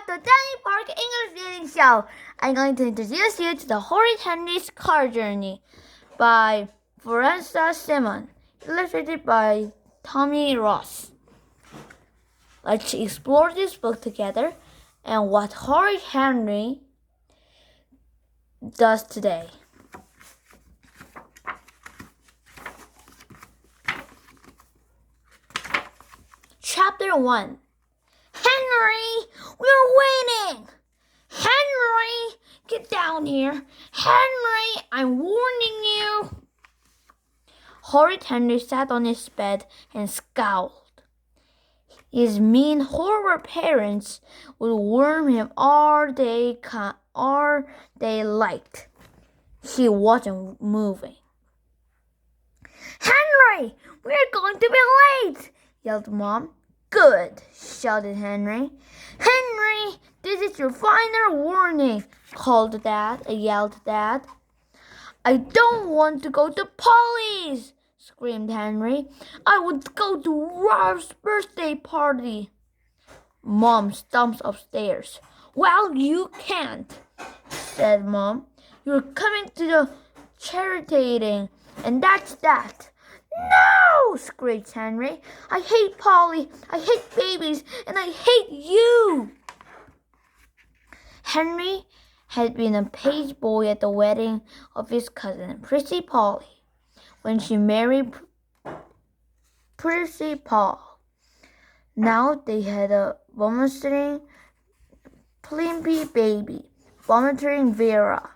the dennypark English reading show. I'm going to introduce you to the Horrid Henry's Car Journey by Florenza Simon, illustrated by Tommy Ross. Let's explore this book together and what Horrid Henry does today. Chapter 1. Henry, we're winning! Henry, get down here! Henry, I'm warning you! Horrid Henry sat on his bed and scowled. His mean, horrible parents would warn him all they liked. He wasn't moving. Henry, we're going to be late! Yelled Mom. Good, shouted Henry. Henry, this is your final warning, yelled Dad. I don't want to go to Polly's, screamed Henry. I would go to Ralph's birthday party. Mom stomps upstairs. Well, you can't, said Mom. You're coming to the charity, and that's that. No! Screeched Henry. I hate Polly, I hate babies, and I hate you! Henry had been a page boy at the wedding of his cousin, Prissy Polly, when she married Prissy Paul. Now they had a vomiting, plimpy baby, vomiting Vera.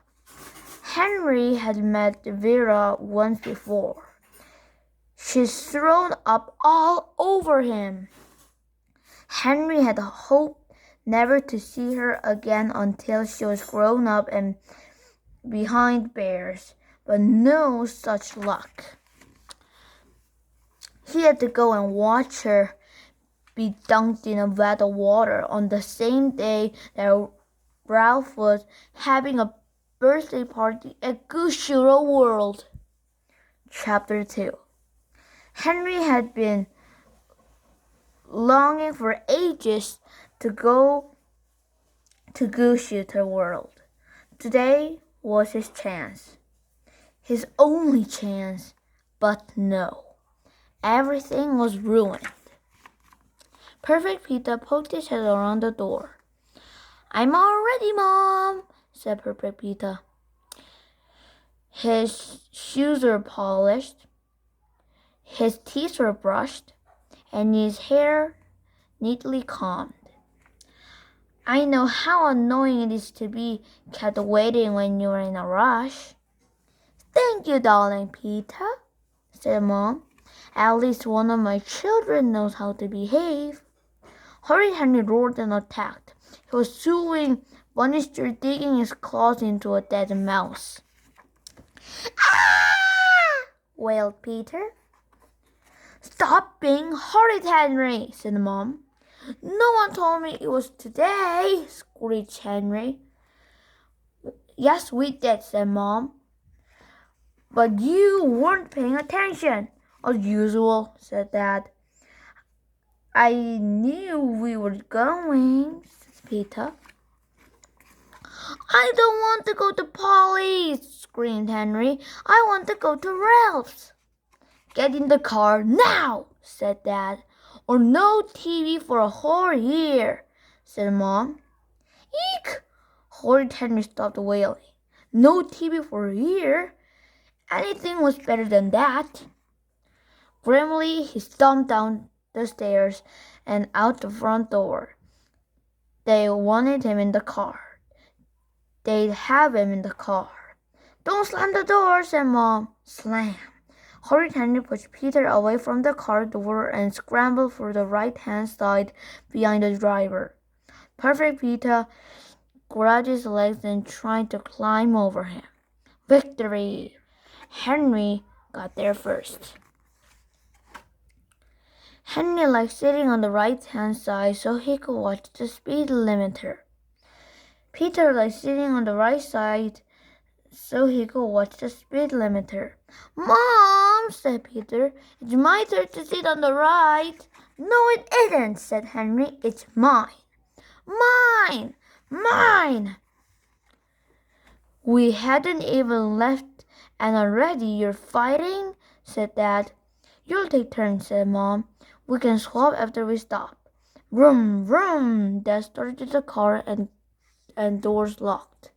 Henry had met Vera once before. She's thrown up all over him. Henry had hoped never to see her again until she was grown up and behind bars, but no such luck. He had to go and watch her be dunked in a vat of water on the same day that Ralph was having a birthday party at Goose Shooter World. Chapter 2. Henry had been longing for ages to go to Goose Shooter World. Today was his chance. His only chance, but no. Everything was ruined. Perfect Peter poked his head around the door. I'm all ready, Mom, said Perfect Peter. His shoes were polished. His teeth were brushed, and his hair neatly combed. I know how annoying it is to be kept waiting when you're in a rush. Thank you, darling Peter, said Mom. At least one of my children knows how to behave. Horrid Henry roared and attacked. He was suing Bunnister, digging his claws into a dead mouse. Ah! Wailed Peter. Stop being horrid, Henry, said Mom. No one told me it was today, screeched Henry. Yes, we did, said Mom. But you weren't paying attention, as usual, said Dad. I knew we were going, said Peter. I don't want to go to Polly's, screamed Henry. I want to go to Ralph's. Get in the car now, said Dad, or no TV for a whole year, said Mom. Eek! Horrid Henry stopped wailing. No TV for a year? Anything was better than that. Grimly, he stomped down the stairs and out the front door. They wanted him in the car. They'd have him in the car. Don't slam the door, said Mom. Slam. Horrid Henry pushed Peter away from the car door and scrambled for the right-hand side behind the driver. Perfect Peter grabbed his legs and tried to climb over him. Victory! Henry got there first. Henry liked sitting on the right-hand side so he could watch the speed limiter. Peter liked sitting on the right side so he could watch the speed limiter. Mom, said Peter, it's my turn to sit on the right. No, it isn't, said Henry. It's mine. Mine! Mine! We hadn't even left and already you're fighting, said Dad. You'll take turns, said Mom. We can swap after we stop. Vroom, vroom! Dad started the car and doors locked.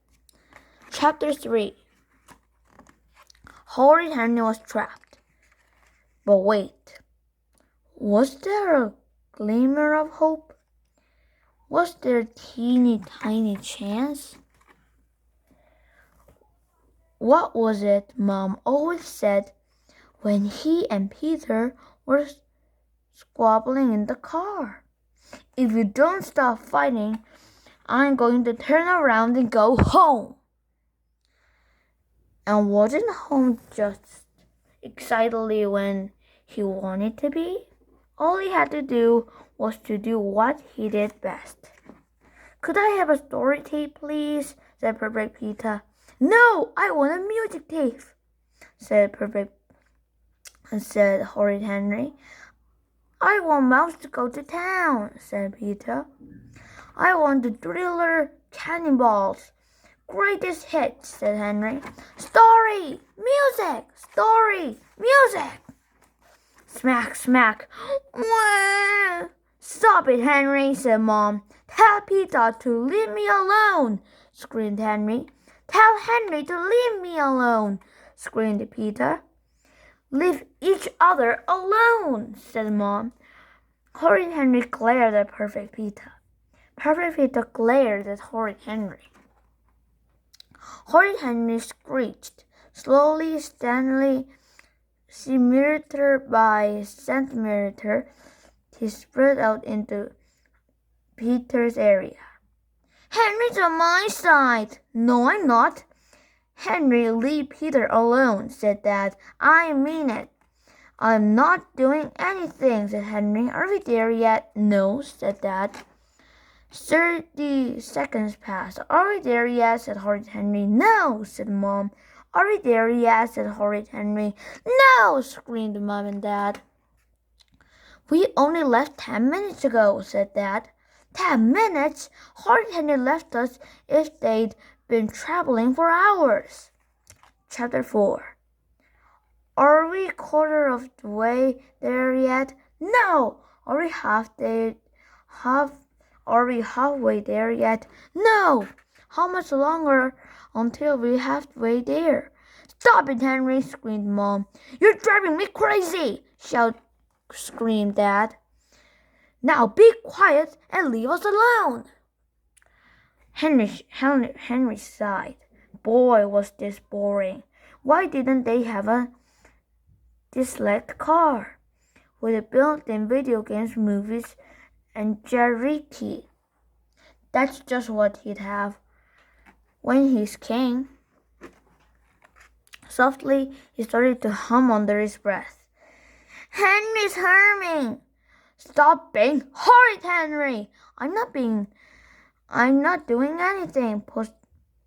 Chapter 3. Horrid Henry was trapped. But wait, was there a glimmer of hope? Was there a teeny tiny chance? What was it Mom always said when he and Peter were squabbling in the car? If you don't stop fighting, I'm going to turn around and go home. And wasn't home just excitedly when he wanted to be? All he had to do was to do what he did best. Could I have a story tape, please? Said Perfect Peter. No, I want a music tape, said Horrid Henry. I want Mouse to go to town, said Peter. I want the Thriller Cannonballs. Greatest hit, said Henry. Story! Music! Story! Music! Smack, smack. Wah! Stop it, Henry, said Mom. Tell Peter to leave me alone, screamed Henry. Tell Henry to leave me alone, screamed Peter. Leave each other alone, said Mom. Horrid Henry glared at Perfect Peter. Perfect Peter glared at Horrid Henry. Horrid Henry screeched. Slowly, steadily, centimeter by centimeter, he spread out into Peter's area. Henry's on my side. No, I'm not. Henry, leave Peter alone, said Dad. I mean it. I'm not doing anything, said Henry. Are we there yet? No, said Dad. 30 seconds passed. Are we there yet? Said Horrid Henry. No, said Mom. Are we there yet? Said Horrid Henry. No, screamed Mom and Dad. We only left 10 minutes ago, said Dad. 10 minutes? Horrid Henry left us if they'd been traveling for hours. Chapter 4. Are we quarter of the way there yet? No. Are we halfway there yet? No. How much longer until we're halfway there? Stop it, Henry, screamed Mom. You're driving me crazy, screamed Dad. Now be quiet and leave us alone. Henry sighed. Boy, was this boring. Why didn't they have a select car with a built-in video games, movies, and charity? That's just what he'd have when he's king. Softly, he started to hum under his breath. Henry's humming. Stop being horrid, Henry. I'm not doing anything,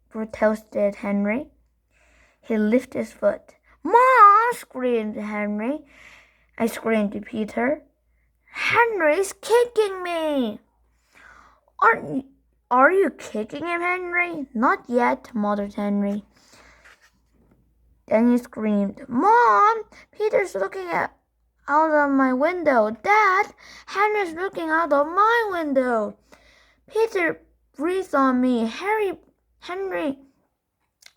protested Henry. He lifted his foot. Mom, screamed Henry. I screamed to Peter. Henry's kicking me. Are you kicking him, Henry? Not yet, muttered Henry. Then he screamed, Mom, Peter's looking out of my window. Dad, Henry's looking out of my window. Peter breathed on me. Henry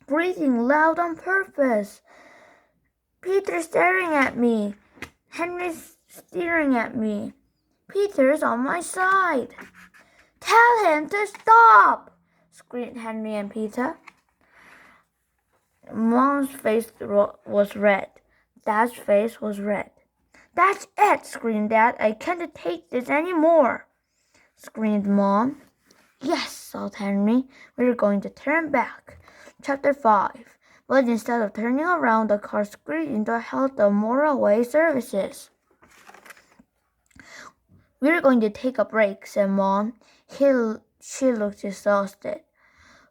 breathing loud on purpose. Peter's staring at me. Henry's staring at me. Peter's on my side. Tell him to stop, screamed Henry and Peter. Mom's face was red. Dad's face was red. That's it, screamed Dad. I can't take this anymore, screamed Mom. Yes, sobbed Henry. We're going to turn back. Chapter 5. But instead of turning around, the car screeched into held the motorway services. We're going to take a break, said Mom. She looked exhausted.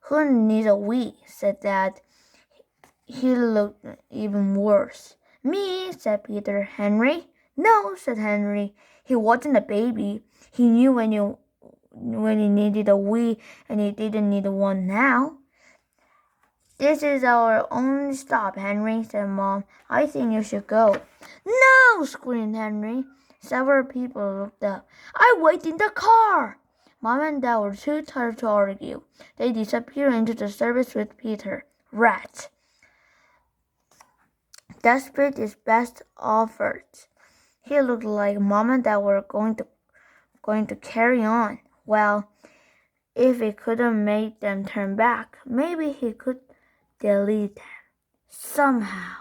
Who needs a wee? Said Dad. He looked even worse. Me, said Peter. Henry? No, said Henry. He wasn't a baby. He knew when when he needed a wee and he didn't need one now. This is our only stop, Henry, said Mom. I think you should go. No, screamed Henry. Several people looked up. I wait in the car. Mom and Dad were too tired to argue. They disappeared into the service with Peter. Rat. Desperate is best offered. He looked like Mom and Dad were going to carry on. Well, if he couldn't make them turn back, maybe he could delete them somehow.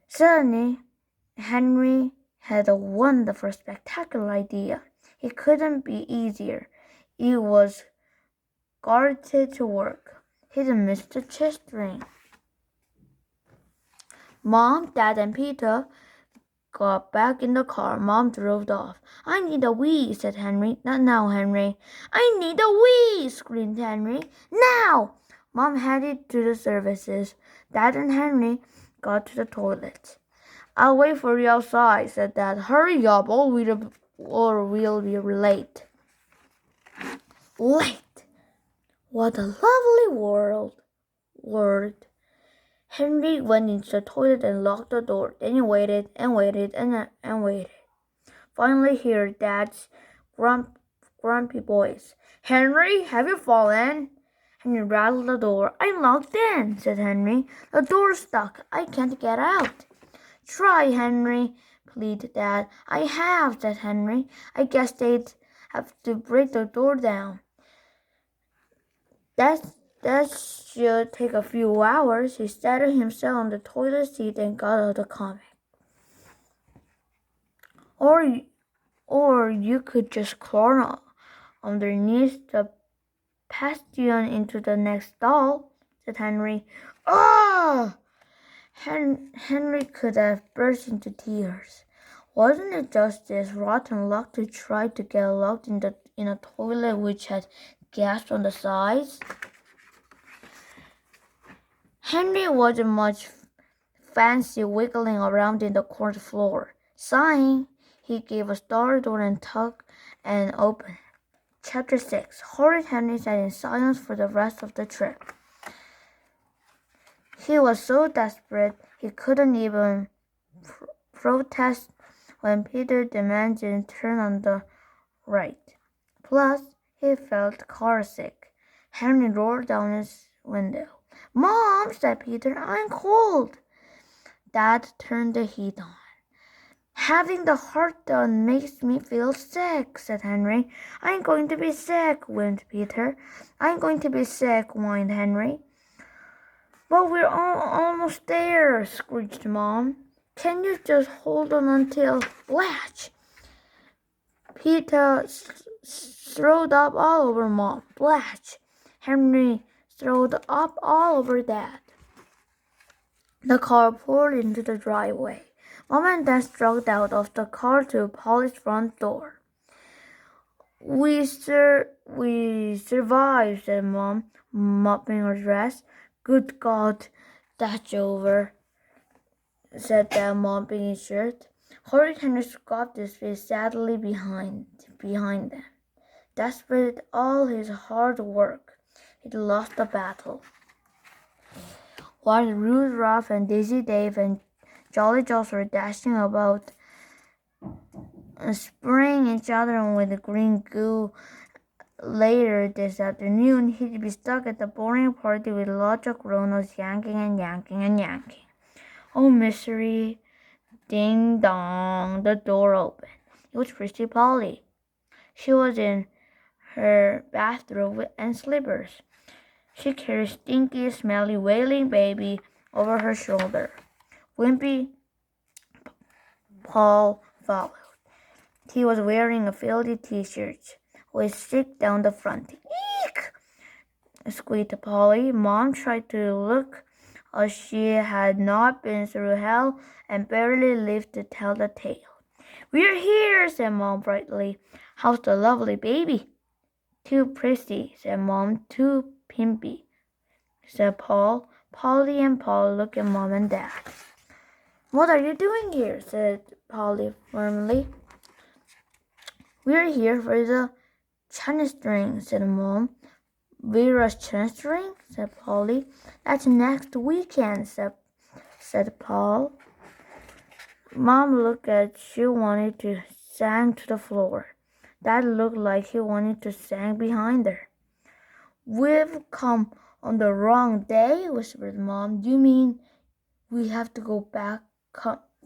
Suddenly, Henry had a wonderful, spectacular idea. It couldn't be easier. It was guarded to work. He missed the chest ring. Mom, Dad, and Peter got back in the car. Mom drove off. I need a wee, said Henry. Not now, Henry. I need a wee, screamed Henry. Now! Mom headed to the services. Dad and Henry got to the toilet. I'll wait for you outside, said Dad. Hurry up, or we'll be late. Late! What a lovely word. Henry went into the toilet and locked the door. Then he waited and waited and waited. Finally he heard Dad's grumpy voice. Henry, have you fallen? Henry rattled the door. I'm locked in, said Henry. The door's stuck. I can't get out. Try, Henry, pleaded Dad. I have, said Henry. I guess they'd have to break the door down. That should take a few hours. He settled himself on the toilet seat and got out the comic. Or you could just crawl underneath the bastion into the next stall, said Henry. Ah! Henry could have burst into tears. Wasn't it just this rotten luck to try to get locked in a toilet which had gaps on the sides? Henry wasn't much fancy wiggling around in the court floor. Sighing, he gave a star door and tugged and opened it. Chapter 6. Horrid Henry sat in silence for the rest of the trip. He was so desperate he couldn't even protest when Peter demanded to turn on the right. Plus, he felt carsick. Henry rolled down his window. Mom, said Peter, I'm cold. Dad turned the heat on. Having the heart done makes me feel sick, said Henry. I'm going to be sick, whined Peter. I'm going to be sick, whined Henry. But we're almost there, screeched Mom. Can you just hold on until Blatch? Peter strode up all over Mom. Blatch. Henry strode up all over Dad. The car pulled into the driveway. Mom and Dad struggled out of the car to a polished front door. We survived, said Mom, mopping her dress. Good God, that's over, said Dad, mopping his shirt. Horrid Henry scoffed his face sadly behind them. Desperate all his hard work, he'd lost the battle. While Rude Ralph and Daisy Dave and Jolly Joes were dashing about, spraying each other with green goo. Later this afternoon, he'd be stuck at the boring party with lots of grown-ups yanking and yanking and yanking. Oh, misery. Ding dong, the door opened. It was Pretty Polly. She was in her bathrobe and slippers. She carried stinky, smelly, wailing baby over her shoulder. Wimpy Paul followed. He was wearing a filthy t-shirt with stick down the front. Eek! Squeaked Polly. Mom tried to look as she had not been through hell and barely lived to tell the tale. We're here, said Mom brightly. How's the lovely baby? Too pretty, said Mom. Too pimpy, said Paul. Polly and Paul looked at Mom and Dad. What are you doing here? Said Polly firmly. We're here for the Chinese drink, said Mom. Vera's Chinese drink, said Polly. That's next weekend, said Paul. Mom looked at she wanted to sink to the floor. Dad looked like he wanted to sink behind her. We've come on the wrong day, whispered Mom. You mean we have to go back?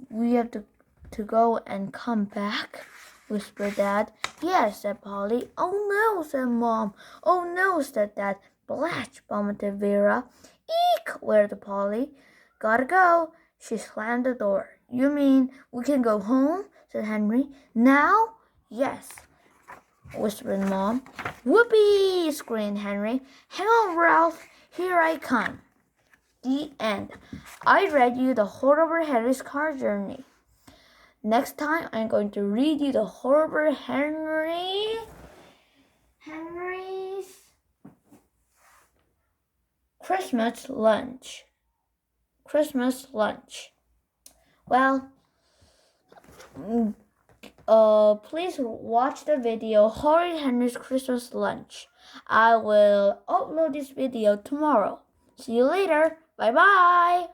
We have to go and come back? Whispered Dad. Yes, said Polly. Oh no, said Mom. Oh no, said Dad. Blatch, vomited Vera. Eek, wailed Polly. Gotta go. She slammed the door. You mean we can go home? Said Henry. Now? Yes, whispered Mom. Whoopee! Screamed Henry. Hang on, Ralph. Here I come. The end. I read you the horrible Henry's car journey. Next time, I'm going to read you the horrible Henry's Christmas lunch. Christmas lunch. Well, please watch the video Horrid Henry's Christmas lunch. I will upload this video tomorrow. See you later. Bye bye.